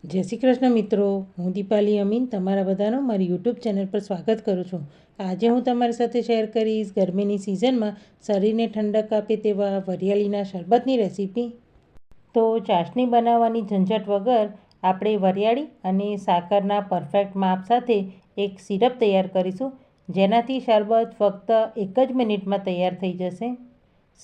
જય શ્રી કૃષ્ણ મિત્રો, હું દીપાલી અમીન તમારા બધાનું મારી યુટ્યુબ ચેનલ પર સ્વાગત કરું છું. આજે હું તમારી સાથે શેર કરીશ ગરમીની સિઝનમાં શરીરને ઠંડક આપે તેવા વરિયાળીના શરબતની રેસીપી. તો ચાસણી બનાવવાની ઝંઝટ વગર આપણે વરિયાળી અને સાકરના પરફેક્ટ માપ સાથે એક સિરપ તૈયાર કરીશું, જેનાથી શરબત ફક્ત 1 જ મિનિટમાં તૈયાર થઈ જશે.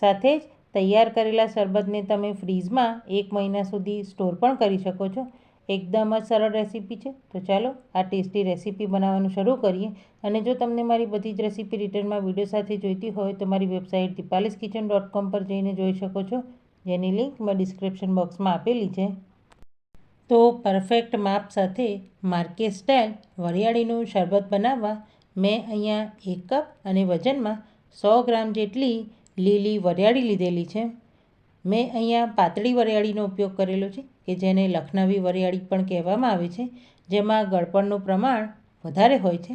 સાથે જ તૈયાર કરેલા શરબતને તમે ફ્રીઝમાં 1 મહિના સુધી સ્ટોર પણ કરી શકો છો. એકદમ જ સરળ રેસીપી છે. તો ચાલો આ ટેસ્ટી રેસીપી બનાવવાનું શરૂ કરીએ. અને જો તમને મારી બધી જ રેસીપી રિટર્નમાં વિડીયો સાથે જોઈતી હોય તો મારી વેબસાઇટ dipaliskitchen.com પર જઈને જોઈ શકો છો, જેની લિંક મેં ડિસ્ક્રિપ્શન બોક્સમાં આપેલી છે. તો પરફેક્ટ માપ સાથે માર્કેટ સ્ટાઇલ વરિયાળીનું શરબત બનાવવા મેં અહીંયા 1 કપ અને વજનમાં 100 ગ્રામ જેટલી લીલી વરિયાળી લીધેલી છે. મેં અહીંયા પાતળી વરિયાળીનો ઉપયોગ કરેલો છે, કે જેને લખનવી વરિયાળી પણ કહેવામાં આવે છે, જેમાં ગળપણનું પ્રમાણ વધારે હોય છે.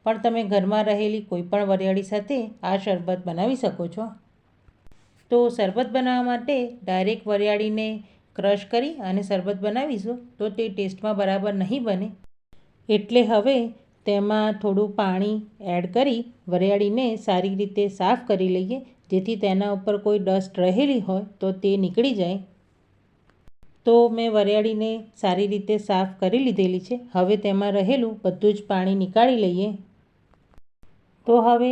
પણ તમે ઘરમાં રહેલી કોઈપણ વરિયાળી સાથે આ શરબત બનાવી શકો છો. તો શરબત બનાવવા માટે ડાયરેક્ટ વરિયાળીને ક્રશ કરી અને શરબત બનાવીશું તો તે ટેસ્ટમાં બરાબર નહીં બને. એટલે હવે તેમાં થોડું પાણી એડ કરી વરિયાળીને સારી રીતે સાફ કરી લઈએ, જેથી તેના ઉપર કોઈ ડસ્ટ રહેલી હોય તો તે નીકળી જાય. તો મેં વરિયાળીને સારી રીતે સાફ કરી લીધેલી છે. હવે તેમાં રહેલું બધું જ પાણી નીકાળી લઈએ. તો હવે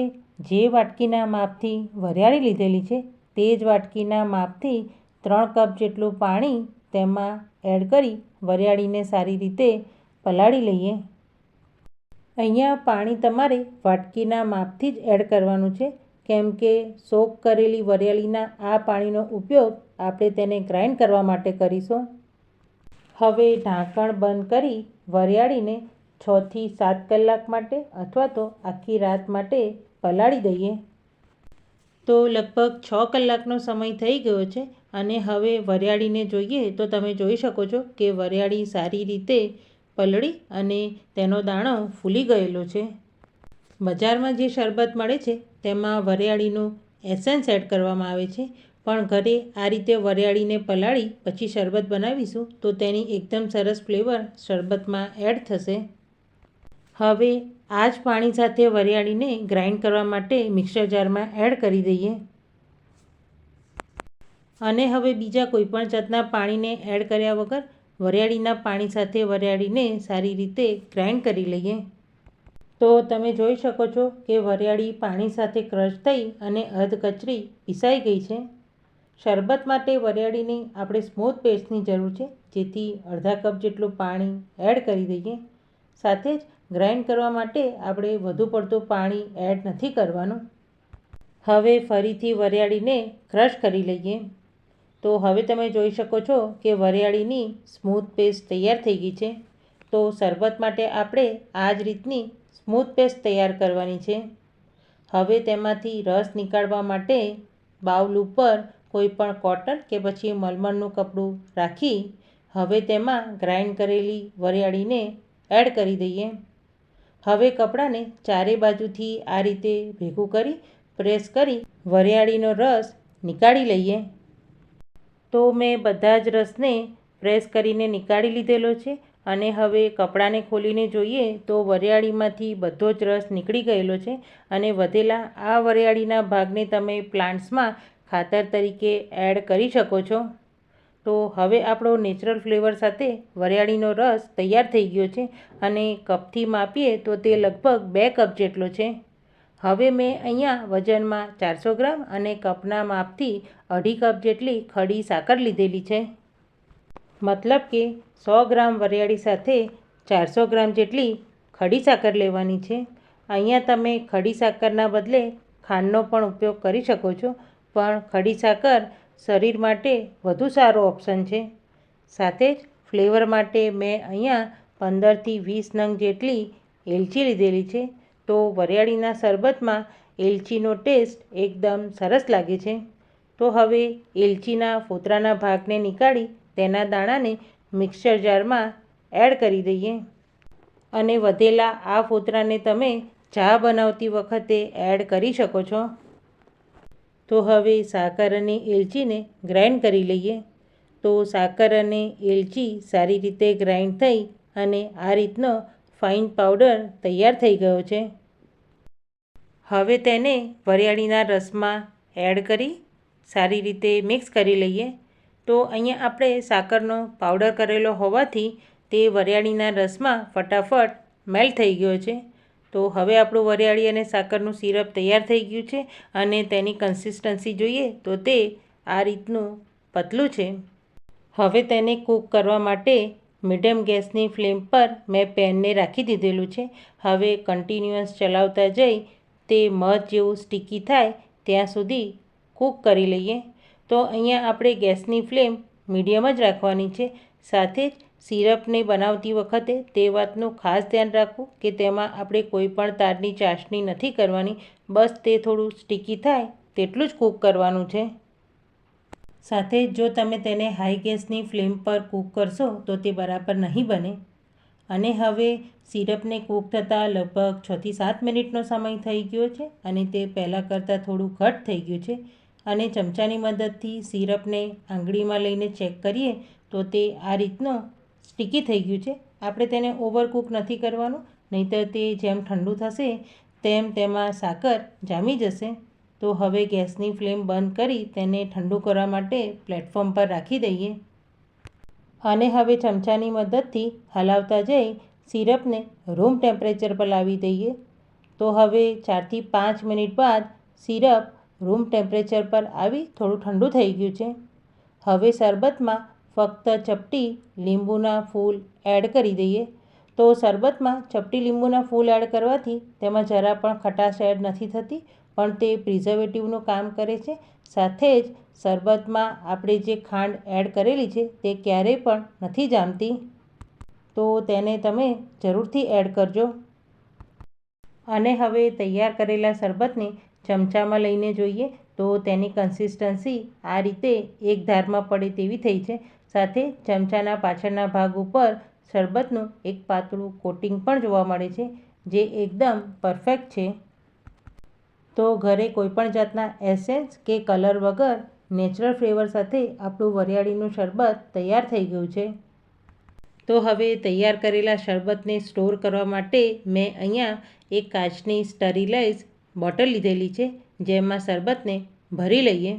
જે વાટકીના માપથી વરિયાળી લીધેલી છે તે જ વાટકીના માપથી 3 કપ જેટલું પાણી તેમાં એડ કરી વરિયાળીને સારી રીતે પલાળી લઈએ. અહીંયા પાણી તમારે વાટકીના માપથી જ એડ કરવાનું છે, કેમ કે સોક કરેલી વરિયાળીના આ પાણીનો ઉપયોગ આપણે તેને ગ્રાઇન્ડ કરવા માટે કરીશું. હવે ઢાંકણ બંધ કરી વરિયાળીને 6 થી 7 કલાક માટે અથવા તો આખી રાત માટે પલાળી દઈએ. તો લગભગ 6 કલાકનો સમય થઈ ગયો છે અને હવે વરિયાળીને જોઈએ તો તમે જોઈ શકો છો કે વરિયાળી સારી રીતે પલળી અને તેનો દાણો ફૂલી ગયેલો છે. બજારમાં જે શરબત મળે છે તેમાં વરિયાળીનું એસેન્સ એડ કરવામાં આવે છે, પણ ઘરે આ રીતે વરિયાળીને પલાળી પછી શરબત બનાવીશું તો તેની એકદમ સરસ ફ્લેવર શરબતમાં એડ થશે. હવે આ જ પાણી સાથે વરિયાળીને ગ્રાઇન્ડ કરવા માટે મિક્સર જારમાં એડ કરી દઈએ. અને હવે બીજા કોઈપણ જાતના પાણીને એડ કર્યા વગર વરિયાળીના પાણી સાથે વરિયાળીને સારી રીતે ગ્રાઇન્ડ કરી લઈએ. તો તમે જોઈ શકો છો કે વરિયાળી પાણી સાથે ક્રશ થઈ અને અધકચરી પીસાઈ ગઈ છે. શરબત માટે વરિયાળીની આપણે સ્મૂથ પેસ્ટની જરૂર છે, જેથી અડધા કપ જેટલું પાણી એડ કરી દઈએ. સાથે જ ગ્રાઇન્ડ કરવા માટે આપણે વધુ પડતું પાણી એડ નથી કરવાનું. હવે ફરીથી વરિયાળીને ક્રશ કરી લઈએ. તો હવે તમે જોઈ શકો છો કે વરિયાળીની સ્મૂથ પેસ્ટ તૈયાર થઈ ગઈ છે. તો શરબત માટે આપણે આ જ રીતની સ્મૂથ પેસ્ટ તૈયાર કરવાની છે. હવે તેમાંથી રસ નીકાળવા માટે બાઉલ ઉપર કોઈ પણ કોટન કે પછી મલમલનું કપડું રાખી હવે તેમાં ગ્રાઇન્ડ કરેલી વરિયાળીને એડ કરી દઈએ. હવે કપડાને ચારે બાજુથી આ રીતે ભેગું કરી પ્રેસ કરી વરિયાળીનો રસ નીકાળી લઈએ. તો મેં બધા જ રસને પ્રેસ કરીને નીકાળી લીધેલો છે અને હવે કપડાને ખોલીને જોઈએ તો વરિયાળીમાંથી બધો જ રસ નીકળી ગયેલો છે. અને વધેલા આ વરિયાળીના ભાગને તમે પ્લાન્ટ્સમાં ખાતર તરીકે એડ કરી શકો છો. તો હવે આપણો નેચરલ ફ્લેવર સાથે વરિયાળીનો રસ તૈયાર થઈ ગયો છે અને કપથી માપીએ તો તે લગભગ 2 કપ જેટલો છે. હવે મેં અહીંયા વજનમાં 400 ગ્રામ અને કપના માપથી 2.5 કપ જેટલી ખડી સાકર લીધેલી છે. મતલબ કે 100 ગ્રામ વરિયાળી સાથે 400 ગ્રામ જેટલી ખડી સાકર લેવાની છે. અહીંયા તમે ખડી સાકરના બદલે ખાંડનો પણ ઉપયોગ કરી શકો છો, પણ ખડી સાકર શરીર માટે વધુ સારો ઓપ્શન છે. સાથે જ ફ્લેવર માટે મેં અહીંયા 15 થી 20 નંગ જેટલી એલચી લીધેલી છે. તો વરિયાળીના શરબતમાં એલચીનો ટેસ્ટ એકદમ સરસ લાગે છે. તો હવે એલચીના ફોતરાના ભાગને નીકાળી તેના દાણાને મિક્સર જારમાં એડ કરી દઈએ. અને વધેલા આ ફોતરાને તમે ચા બનાવતી વખતે એડ કરી શકો છો. તો હવે સાકર અને એલચીને ગ્રાઇન્ડ કરી લઈએ. તો સાકર અને એલચી સારી રીતે ગ્રાઇન્ડ થઈ અને આ રીતનો ફાઇન પાવડર તૈયાર થઈ ગયો છે. હવે તેને વરિયાળીના રસમાં એડ કરી સારી રીતે મિક્સ કરી લઈએ. તો અહીંયા આપણે સાકરનો પાવડર કરેલો હોવાથી તે વરિયાળીના રસમાં ફટાફટ મેલ્ટ થઈ ગયો છે. તો હવે આપણું વરિયાળી અને સાકરનું સિરપ તૈયાર થઈ ગયું છે અને તેની કન્સિસ્ટન્સી જોઈએ તો તે આ રીતનું પતલું છે. હવે તેને કૂક કરવા માટે મીડિયમ ગેસની ફ્લેમ પર મેં પેનને રાખી દીધેલું છે. હવે કન્ટિન્યુઅસ ચલાવતા જઈ તે મધ જેવું સ્ટીકી થાય ત્યાં સુધી કૂક કરી લઈએ. તો અહીંયા આપણે ગેસની ફ્લેમ મીડિયમ જ રાખવાની છે. સાથે જ સિરપને બનાવતી વખતે તે વાતનું ખાસ ધ્યાન રાખવું કે તેમાં આપણે કોઈ પણ તારની ચાસણી નથી કરવાની. બસ તે થોડું સ્ટીકી થાય તેટલું જ કૂક કરવાનું છે. સાથે જો તમે તેને હાઈ ગેસની ફ્લેમ પર કૂક કરશો તો તે બરાબર નહીં બને. અને હવે સિરપને કૂક થતાં લગભગ 6 થી 7 મિનિટનો સમય થઈ ગયો છે અને તે પહેલાં કરતાં થોડું ઘટ થઈ ગયું છે. અને ચમચાની મદદથી સિરપને આંગળીમાં લઈને ચેક કરીએ તો તે આ રીતનો સ્ટીકી થઈ ગયું છે. આપણે તેને ઓવરકૂક નથી કરવાનું, નહીંતર તે જેમ ઠંડુ થશે તેમ તેમાં સાકર જામી જશે. તો હવે ગેસની ફ્લેમ બંધ કરી તેને ઠંડુ કરવા માટે પ્લેટફોર્મ પર રાખી દઈએ. અને હવે ચમચાની મદદથી હલાવતા જઈ સિરપને રૂમ ટેમ્પરેચર પર લાવી દઈએ. તો હવે 4 થી 5 મિનિટ બાદ સિરપ રૂમ ટેમ્પરેચર પર આવી થોડું ઠંડુ થઈ ગયું છે. હવે શરબતમાં ફક્ત ચપટી લીંબુના ફૂલ એડ કરી દઈએ. તો શરબતમાં ચપટી લીંબુના ફૂલ એડ કરવાથી તેમાં જરા પણ ખટાશ એડ નથી થતી, પણ તે પ્રિઝર્વેટિવનું કામ કરે છે. સાથે જ શરબતમાં આપણે જે ખાંડ એડ કરેલી છે તે ક્યારેય પણ નથી જામતી. તો તેને તમે જરૂરથી એડ કરજો. અને હવે તૈયાર કરેલા શરબતને ચમચામાં લઈને જોઈએ તો તેની કન્સિસ્ટન્સી આ રીતે એક ધારમાં પડે તેવી થઈ છે. સાથે ચમચાના પાછળના ભાગ ઉપર શરબતનું એક પાતળું કોટિંગ પણ જોવા મળે છે, જે એકદમ પરફેક્ટ છે. તો ઘરે કોઈપણ જાતના એસેન્સ કે કલર વગર નેચરલ ફ્લેવર સાથે આપણું વરિયાળીનું શરબત તૈયાર થઈ ગયું છે. તો હવે તૈયાર કરેલા શરબતને સ્ટોર કરવા માટે મેં અહીંયા એક કાચની સ્ટરીલાઇઝ બોટલ લીધેલી છે, જેમાં શરબતને ભરી લઈએ.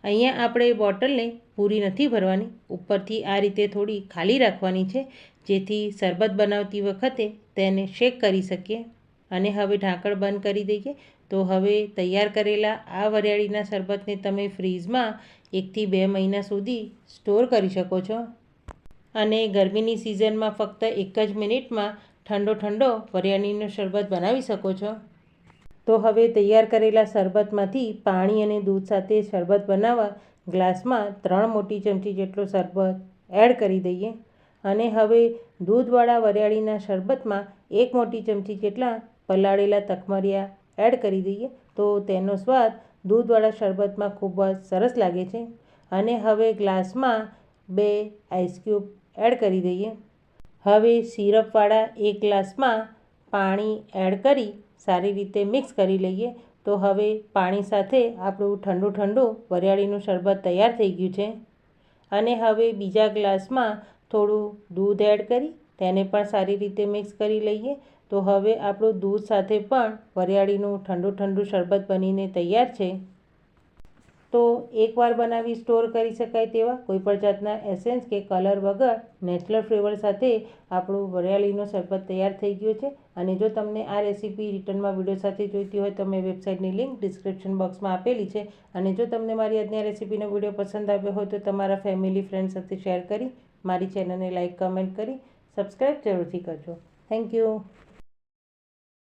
અહીંયા આપણે બોટલને પૂરી નથી ભરવાની, ઉપરથી આ રીતે થોડી ખાલી રાખવાની છે, જેથી શરબત બનાવતી વખતે તેને શેક કરી શકીએ. અને હવે ઢાંકણ બંધ કરી દઈએ. તો હવે તૈયાર કરેલા આ વરિયાળીના શરબતને તમે ફ્રીઝમાં 1 થી 2 મહિના સુધી સ્ટોર કરી શકો છો. અને ગરમીની સિઝનમાં ફક્ત 1 જ મિનિટમાં ઠંડો વરિયાળીનો શરબત બનાવી શકો છો. તો હવે તૈયાર કરેલા શરબતમાંથી પાણી અને દૂધ સાથે શરબત બનાવવા ગ્લાસમાં 3 મોટી ચમચી જેટલો શરબત એડ કરી દઈએ. અને હવે દૂધવાળા વરિયાળીના શરબતમાં 1 મોટી ચમચી જેટલા પલાળેલા તકમરિયા એડ કરી દઈએ. તો તેનો સ્વાદ દૂધવાળા શરબતમાં ખૂબ જ સરસ લાગે છે. અને હવે ગ્લાસમાં 2 આઈસ ક્યુબ એડ કરી દઈએ. હવે સિરપવાળા એક ગ્લાસમાં પાણી એડ કરી સારી રીતે મિક્સ કરી લઈએ. તો હવે પાણી સાથે આપણું ઠંડુ વરિયાળીનું શરબત તૈયાર થઈ ગયું છે. અને હવે બીજા ગ્લાસમાં થોડું દૂધ એડ કરી તેને પણ સારી રીતે મિક્સ કરી લઈએ. તો હવે આપણું દૂધ સાથે પણ વરિયાળીનું ઠંડુ શરબત બનીને તૈયાર છે. તો એકવાર બનાવી સ્ટોર કરી શકાય તેવા કોઈપણ જાતના એસેન્સ કે કલર વગર નેચરલ ફ્લેવર સાથે આપણું વરિયાળીનો શરબત તૈયાર થઈ ગયો છે. અને જો તમને આ રેસીપી રિટર્નમાં વિડીયો સાથે જોઈતી હોય તો મેં વેબસાઇટની લિંક ડિસ્ક્રિપ્શન બોક્સમાં આપેલી છે. અને જો તમને મારી આજની આ રેસીપીનો વિડીયો પસંદ આવ્યો હોય તો તમારા ફેમિલી ફ્રેન્ડ સાથે શેર કરી, મારી ચેનલને લાઇક, કમેન્ટ કરી સબસ્ક્રાઈબ જરૂરથી કરજો. Thank you.